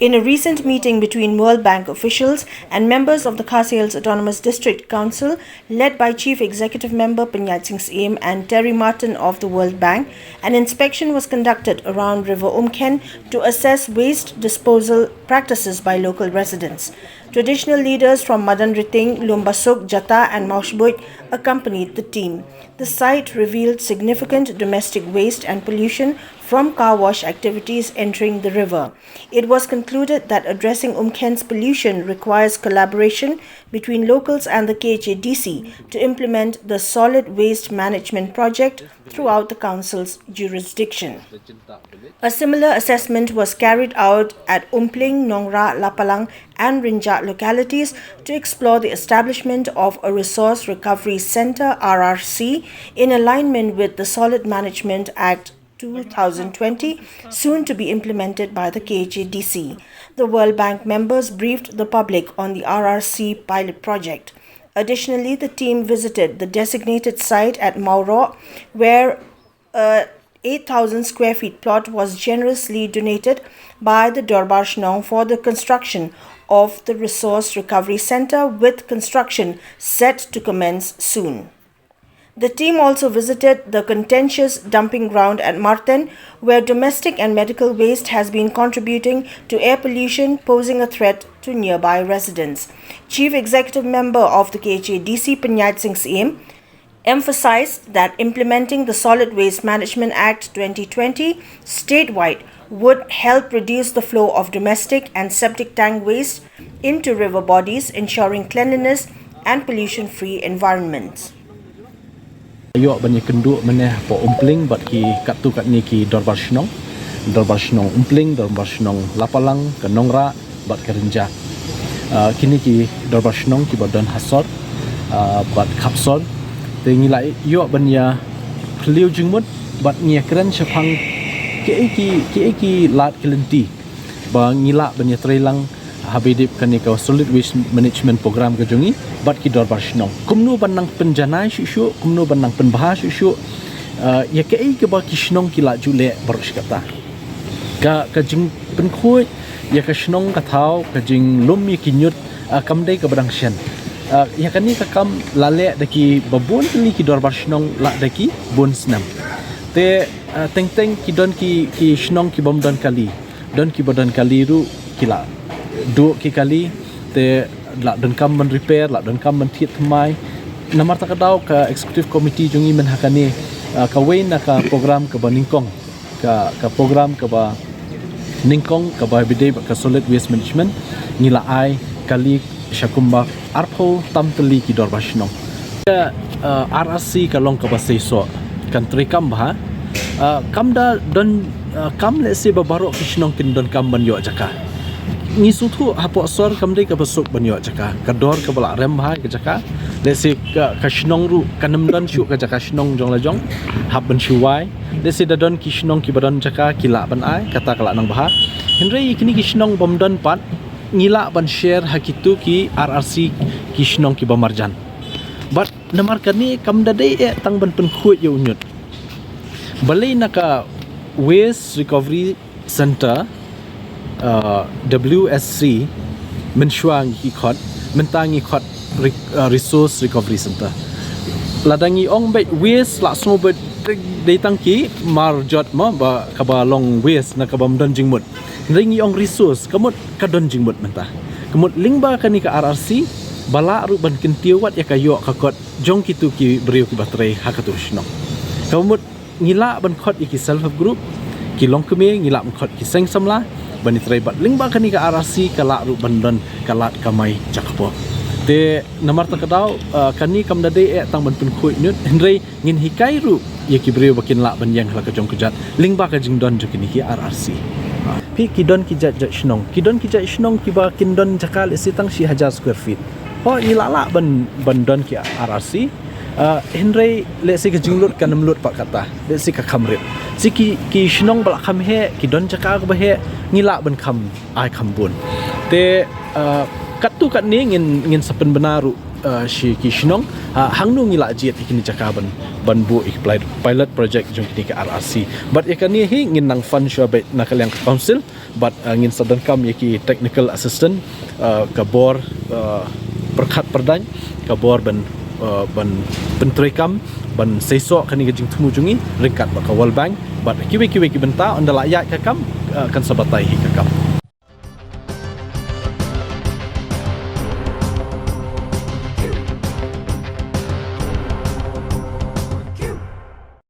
In a recent meeting between World Bank officials and members of the Khasi Autonomous District Council, led by Chief Executive Member Pyniaid Syiem and Terry Martin of the World Bank, an inspection was conducted around River Umkhen to assess waste disposal practices by local residents. Traditional leaders from Madanryting, Lumbasuk, Jatah and Mawshbuit accompanied the team. The site revealed significant domestic waste and pollution from car wash activities entering the river. It was concluded that addressing Umkhen's pollution requires collaboration between locals and the Khadc to implement the solid waste management project throughout the council's jurisdiction. A similar assessment was carried out at Umkhen, Nongra, Lapalang and Rinjat localities to explore the establishment of a Resource Recovery Centre (RRC) in alignment with the Solid Management Act 2020, soon to be implemented by the Khadc. The World Bank members briefed the public on the RRC pilot project. Additionally, the team visited the designated site at Mawshbuit, where a 8,000 square feet plot was generously donated by the Dorbar Shnong for the construction of the Resource Recovery Centre, with construction set to commence soon. The team also visited the contentious dumping ground at Marten, where domestic and medical waste has been contributing to air pollution, posing a threat to nearby residents. Chief Executive Member of the Khadc, Pyniaid Syiem, emphasized that implementing the Solid Waste Management Act 2020 statewide would help reduce the flow of domestic and septic tank waste into river bodies, ensuring cleanliness and pollution-free environments. Ayok banyak kenduk meneh po umpling bat ki katu kat ni ki Dorbar Shnong umpling Dorbar Shnong Lapalang ke Nongra bat ke Rinjat. Kini ki Dorbar Shnong ki badan hasor bat kapsol te ngilai yok banya peliu jengmut bat ngia keren sepang ki lat kelenti ba ngilak banya trailang habidip kani ka solid waste management program ke jongi bat ki Dorbar Shnong kumnu banang penjanai syu kumnu banang penbahas syu ya ke ba ki Shnong ki la jule barush kata ka jing penkhoi ya ka Shnong ka thau ka jing lum mi ki nyut kamdai ka badang shen ya kani ka kam lale daki babun ki Dorbar Shnong la daki bun snam te teng ki don ki Shnong ki bom don kali badan kali ru kila duk ki kali te la don kam men repair la don kam men thiet thmai namar ta kadau ka executive committee jungi men hakani ka wein na ka program ka baningkong ka program ka ba ningkong ka ba bidai ka solid waste management ngila ai kali shakumba arpho tamteli ki Dorbar Shnong RRC ka long ka ba seiso country kam ba kam da don kam le se ba baro ki Shnong kin don kam ban yo jaka ngisu thu hapo sor kamdei ka basuk banyo jaka kador ka bala rem hai ka jaka lesi ka Shnong ru kanam don shu ka jaka Shnong jong la jong hab ban shuwai lesi da don ki Shnong ki badon jaka kila ban ai kata kala nang baha henrei kini ki Shnong bom don pat ngila ban share hakitu ki RRC ki Shnong ki bamarjan but namar kani kam da dei tang ban pen khut yo nyut balai naka waste recovery center WSC mensyuang ikot mentangi ikot resource recovery center ladangi ong bet waste la so bet datang ki marjot ma ba kabalong waste na kabam don jingmut ringi ong resource kamut kadon jingmut mentah kamut lingba kani ka RRC bala ru ban kentiawat ya kayo kakot jong kitu ki beriu ki baterai hakatu Shnong kamut ngila ban khot iki self help group ki long keme ngila ban khot ki seng samla bani traibat lingba kani ka RRC kala ru bandon kalat kamai jakpo te namar ta kadau kani kam dade tang ban pun khoi nyut henrei ngin hikai ru ye ki breu bakin la ban yang hala ka jong kejat lingba ka jing don jukini ki RRC pi ki don ki jat Shnong ki ba kin don jakal isitang 1000 square feet ho ilala ban don ki RRC henrei le si ka jinglut kanam lut pak kata le si ka khamrip si ki Shnong bala kham he ki don jaka ka ba he ngila ban kham ai kham bun te katu kat ni ngin sapen benaru shi ki shnong hang nu ngila jiet ikini jaka ban bu ik pilot project jong kini ke RRC but yakani hi ngin nang fund sure bet nakaliang council but ngin sadan kam yaki technical assistant ka bor perkhat perdany ka bor ban pentrekam ban sesok kani gajing tumujungi ringkat ba ka World Bank but kiwe ki benta ondala ya kakam kan sabatai hi kakam